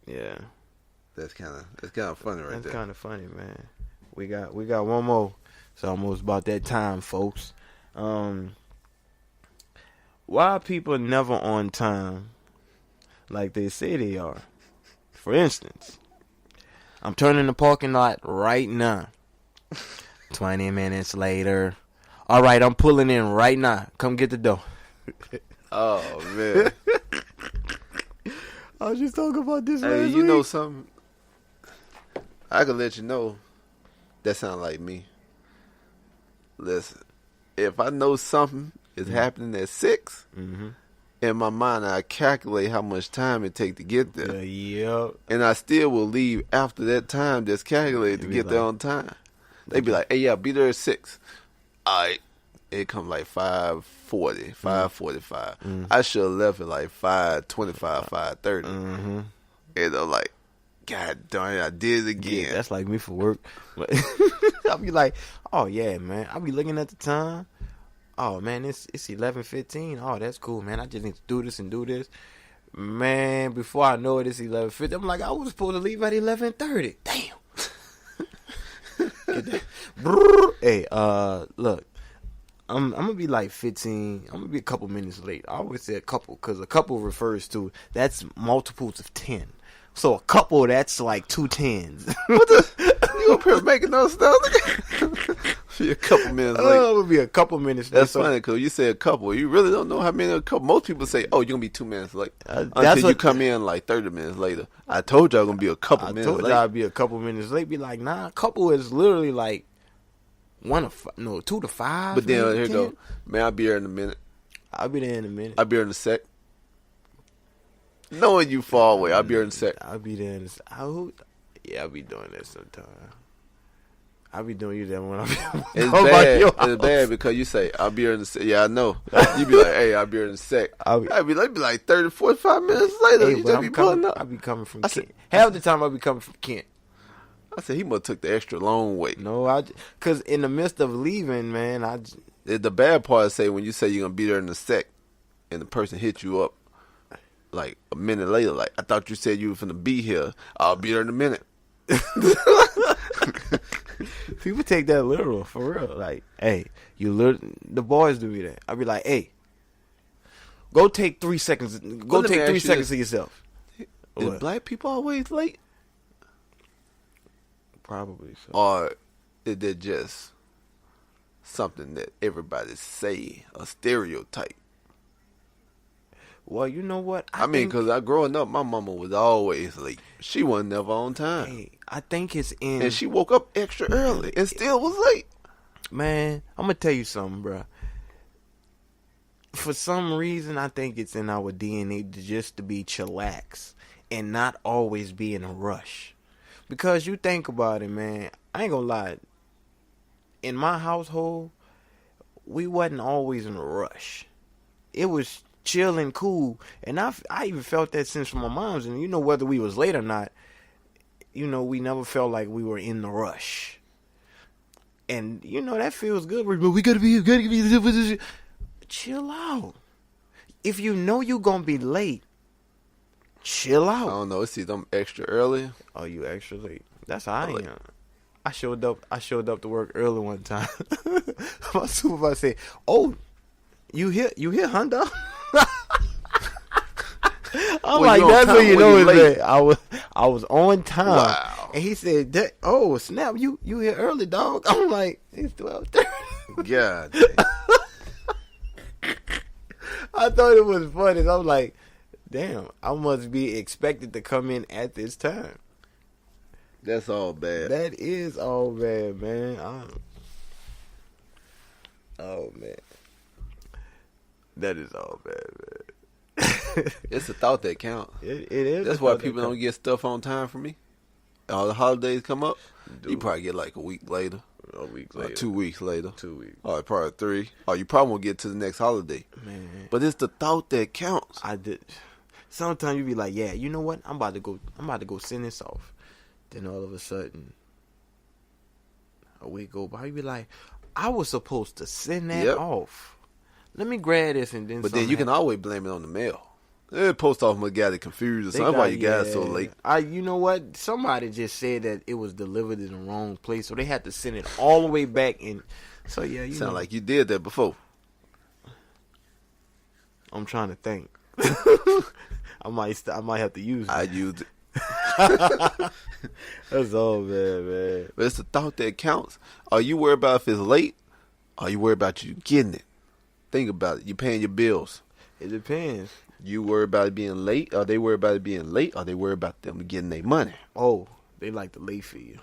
yeah, that's kind of funny, right? That's kind of funny, man. We got one more. It's almost about that time, folks. Why are people never on time like they say they are? For instance, I'm turning the parking lot right now. 20 minutes later. All right, I'm pulling in right now. Come get the dough. Oh, man. I was just talking about this last Hey, week. you know something? I can let you know. That sound like me. Listen, if I know something is happening at 6, in my mind I calculate how much time it take to get there. Yeah. And I still will leave after that time that's calculated to get there on time. They be like, hey, yeah, be there at 6. All right. it come like 5:40, 5:45. I should have left at like 5:25, 5:30. Mm-hmm. And I'm like, God darn it, I did it again. Yeah, that's like me for work. I'll be like, oh yeah, man. I'll be looking at the time. Oh man, it's 11:15. Oh, that's cool, man. I just need to do this and do this. Man, before I know it, it's 11:50. I'm like, I was supposed to leave at 11:30. Damn. Hey, look, I'm gonna be like 15. I'm gonna be a couple minutes late. I always say a couple because a couple refers to that's multiples of 10. So a couple, that's like 2 10s. What the? You up here making those stuff? Be a couple minutes late. Oh, it would be a couple minutes late. That's funny because you say a couple. You really don't know how many a couple. Most people say, "Oh, you're gonna be 2 minutes late," until you come in like 30 minutes later. I told y'all gonna be a couple minutes late. I told y'all I'd be a couple minutes late. Be like, nah, a couple is literally like 2 to 5. But then here you go, man. I'll be here in a minute. I'll be there in a minute. I'll be here in a sec. Knowing you far away, I'll be here in a sec. I'll be there in a sec. I'll be doing that sometime. I'll be doing you that when I'm It's bad. It's bad because you say, I'll be here in a sec. Yeah, I know. You be like, hey, I'll be here in a sec. I'll be like 30, 45 minutes later. Hey, you just be pulling up. I'll be coming from Kent. Half the time I'll be coming from Kent. I said, he must have took the extra long way. No, because in the midst of leaving, man, the bad part is say when you say you're going to be there in a sec and the person hit you up like a minute later, like, I thought you said you were finna be here. I'll be there in a minute. People take that literal, for real. Like, hey, the boys do me that. I'll be like, hey, go take 3 seconds. Go take 3 seconds of yourself. Is black people always late? Probably so. Or is it just something that everybody say, a stereotype? Well, you know what? I mean, because growing up, my mama was always late. She wasn't never on time. Hey, I think it's in... And she woke up extra early and still was late. Man, I'm going to tell you something, bro. For some reason, I think it's in our DNA just to be chillax and not always be in a rush. Because you think about it, man, I ain't going to lie. In my household, we wasn't always in a rush. It was chill and cool, and I even felt that since from my mom's, and whether we was late or not, we never felt like we were in the rush, and that feels good. We gotta be chill out. If you know you're gonna be late, chill out. I don't know. See, them extra early. Oh, you extra late? That's how I am. I showed up to work early one time. My supervisor said, "Oh, you here, Honda?" I'm like, that's when you know it's late. I was on time. Wow. And he said, "Oh snap, you here early, dog?" I'm like, it's 12:30. God. I thought it was funny. So I'm like, damn, I must be expected to come in at this time. That's all bad. That is all bad, man. Oh man, that is all bad, man. It's a thought that counts. It is. That's why people don't get stuff on time for me. All the holidays come up, you probably get like a week later. A week later. Or 2 weeks later. 2 weeks. Or probably 3. Or you probably won't get to the next holiday. Man. But it's the thought that counts. I did. Sometimes you be like, yeah, you know what? I'm about to go send this off. Then all of a sudden, a week go by, you be like, I was supposed to send that off. Let me grab this and then. But then you can always blame it on the mail. The post office must got it confused or something. Why you got it so late? You know what? Somebody just said that it was delivered in the wrong place, so they had to send it all the way back. And so yeah, you sound like you did that before. I'm trying to think. I might have to use it. I used it. That's all bad, man. But it's the thought that counts. Are you worried about if it's late? Or are you worried about you getting it? Think about it. You paying your bills. It depends. You worry about it being late? Are they worried about it being late? Or they worried about them getting their money? Oh, they like the late fee.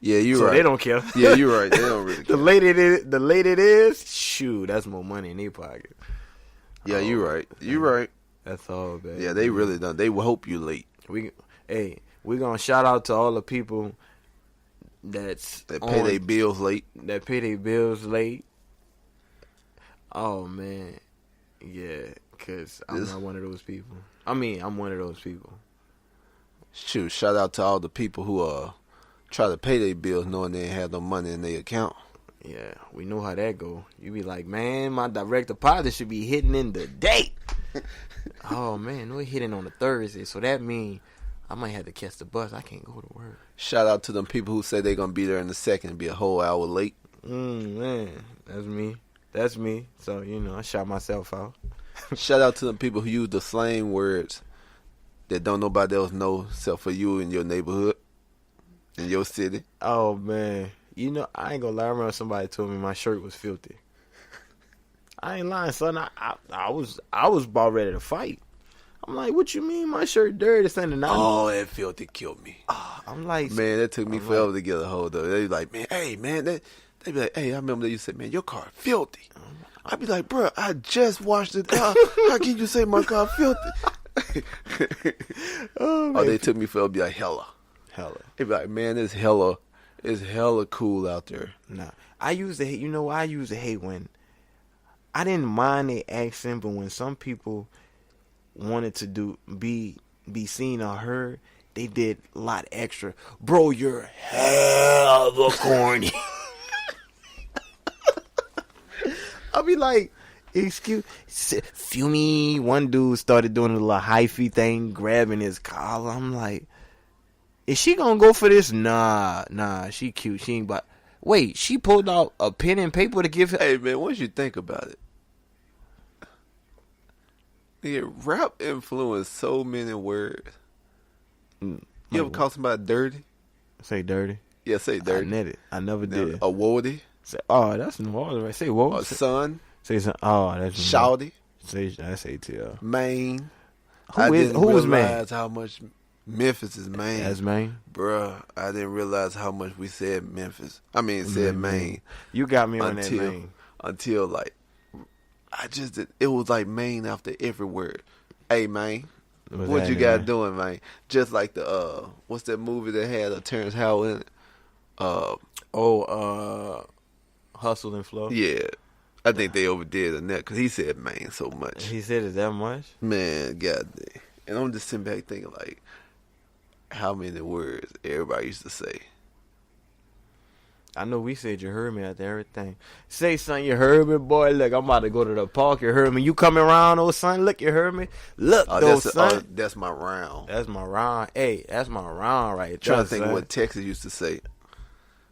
Yeah, you're so right. They don't care. Yeah, you're right. They don't really care. The late it is, shoot, that's more money in their pocket. Yeah, you're right. You're right. That's all bad. Yeah, they really don't. They will hope you late. We're gonna shout out to all the people that pay their bills late. That pay their bills late. Oh man, yeah, cause I'm not one of those people. I mean, I'm one of those people. Shoot, shout out to all the people who try to pay their bills knowing they ain't have no money in their account. Yeah, we know how that go. You be like, man, my direct deposit should be hitting in the date. Oh man, no, it hitting on a Thursday, so that means I might have to catch the bus. I can't go to work. Shout out to them people who say they're gonna be there in a second and be a whole hour late. Man, that's me. That's me. So I shot myself out. Shout out to them people who use the slang words that don't nobody else know except for you in your neighborhood, in your city. Oh man, I ain't gonna lie. I remember somebody told me my shirt was filthy. I ain't lying, son. I was about ready to fight. I'm like, what you mean my shirt dirty? Something? Oh, that filthy killed me. I'm like, man, that took me forever to get a hold of it. They be like, man, hey, man, they be like, hey, I remember they used to say, man, your car filthy. I'd be like, bro, I just washed the car. How can you say my car filthy? Oh, they took me forever to be like, hella. They be like, man, it's hella cool out there. Nah, I used to hate. I used to hate when I didn't mind their accent, but when some people wanted to be seen or heard, they did a lot extra. Bro, you're hella corny. I'll be like, feel me. One dude started doing a little hyphy thing, grabbing his collar. I'm like, is she gonna go for this? Nah, she cute. She ain't but wait, she pulled out a pen and paper to give him. Hey man, once you think about it, yeah, rap influenced so many words. You ever call somebody dirty? Say dirty. Yeah, say dirty. I never did. A wardy. Say, oh, that's New Orleans, right? Say what? A son. Say some. Oh, that's shouty. Say that's ATL. Maine. Who is Maine? Realize how much Memphis is Maine. That's Maine. Bruh, I didn't realize how much we said Memphis. I mean, said Maine. You got me on that Maine. Until like, it was like Maine after every word. Hey, Maine. What you got doing, man? Just like the what's that movie that had Terrence Howard in it? Hustle and Flow. Yeah, I think they overdid on that because he said "man" so much. He said it that much, man. Goddamn. And I'm just sitting back thinking like, how many words everybody used to say. I know we said you heard me after everything. Say son, you heard me, boy. Look, I'm about to go to the park. You heard me. You coming around, old son? Look, you heard me. Look, son. That's my round. That's my round. Hey, that's my round right there. Trying to think son. of what Texas used to say.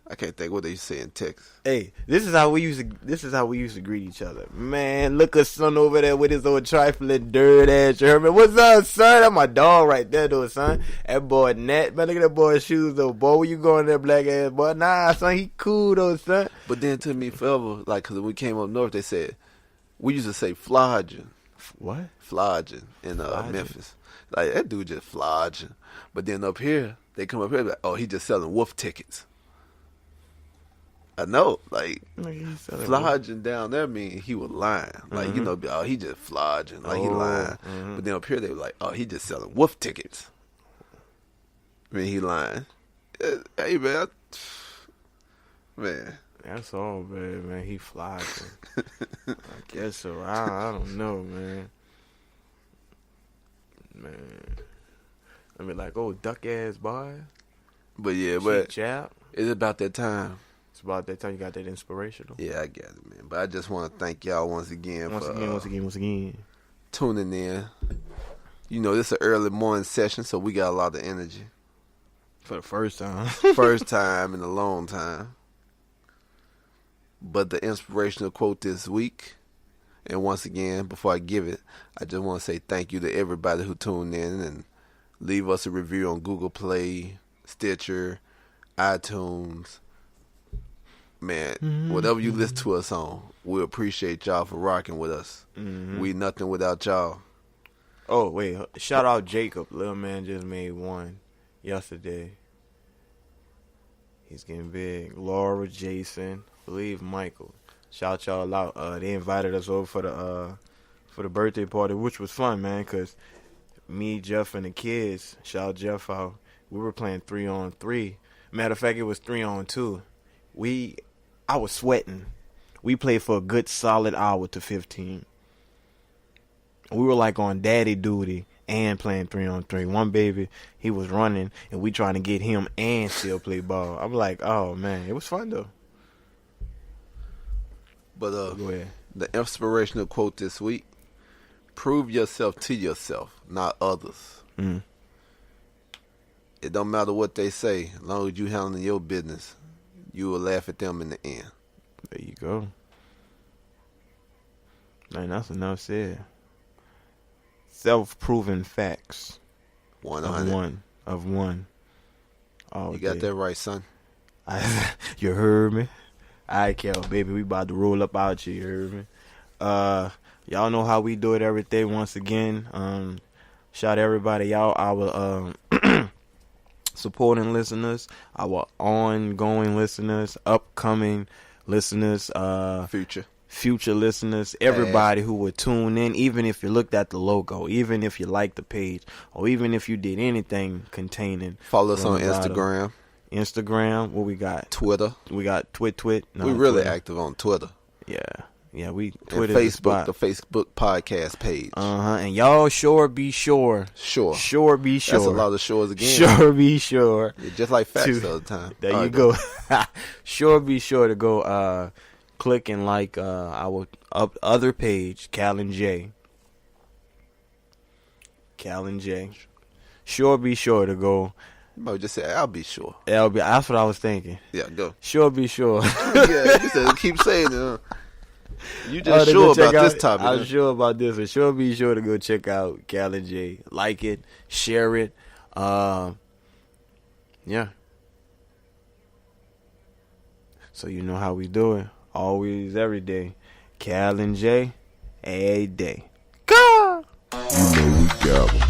I can't think what they used to say in Texas. Hey, this is how we used to greet each other. Man, look at son over there with his old trifling dirt ass. You heard me? What's up, son? That's my dog right there, though, son. That boy Nat. Man, look at that boy's shoes, though. Boy, where you going there, black ass boy? Nah, son, he cool, though, son. But then it took me forever, like, because when we came up north, they said, we used to say flogging. What? Flogging in Memphis. Like, that dude just flogging. But then up here, they come up here like, oh, he just selling WOOF tickets. I know, like, flogging down there mean he was lying. Like, oh, he just flogging, like he lying. Mm-hmm. But then up here they were like, oh, he just selling WOOF tickets. I mean, he lying. Hey, man. Man. That's all, man. He flogging. I guess so. I don't know, man. I mean, like, oh, duck ass boy. But yeah, it's about that time. It's about that time you got that inspirational. Yeah, I got it, man. But I just want to thank y'all once again once again tuning in. This is an early morning session, so we got a lot of energy. For the first time. First time in a long time. But the inspirational quote this week, and once again, before I give it, I just want to say thank you to everybody who tuned in and leave us a review on Google Play, Stitcher, iTunes. Man, whatever you listen to us on, we appreciate y'all for rocking with us. Mm-hmm. We nothing without y'all. Oh, wait. Shout out Jacob. Little man just made one yesterday. He's getting big. Laura, Jason, I believe Michael. Shout y'all out. They invited us over for the birthday party, which was fun, man, because me, Jeff, and the kids, shout Jeff out, we were playing 3-on-3. Matter of fact, it was 3-on-2. I was sweating. We played for a good solid hour to 15. We were like on daddy duty and playing 3-on-3. One baby, he was running, and we trying to get him and still play ball. I'm like, oh man, it was fun though. But Go ahead. the inspirational quote this week: "Prove yourself to yourself, not others." Mm. It don't matter what they say, as long as you handling your business, you will laugh at them in the end. There you go. Man, that's enough said. Self-proven facts. 100. Of one. Oh, You got that right, son. You heard me? All right, Kel, baby, we about to roll up out here, you heard me? Y'all know how we do it every day once again. Shout out everybody, y'all, our supporting listeners, our ongoing listeners, upcoming listeners, future listeners, everybody who would tune in, even if you looked at the logo, even if you liked the page, or even if you did anything containing. Follow us on Instagram. Instagram, what we got? Twitter. We got Twit. No, we really Twitter. active on Twitter. Yeah, we And Twitter, Facebook, the Facebook podcast page. And y'all be sure. Sure be sure. That's a lot of shores again. Sure be sure. Yeah, just like facts the other time. There you go. Sure be sure to go click and like our other page, Cal and J. Sure be sure to go. You might just say, I'll be sure. That's what I was thinking. Yeah, go. Sure be sure. Yeah, you said keep saying it. You just sure about this topic. I'm sure about this. And sure be sure to go check out Cal and J. Like it, share it. Yeah. So you know how we do it. Always, every day. Cal and J, a day. Go! You know we got 'em.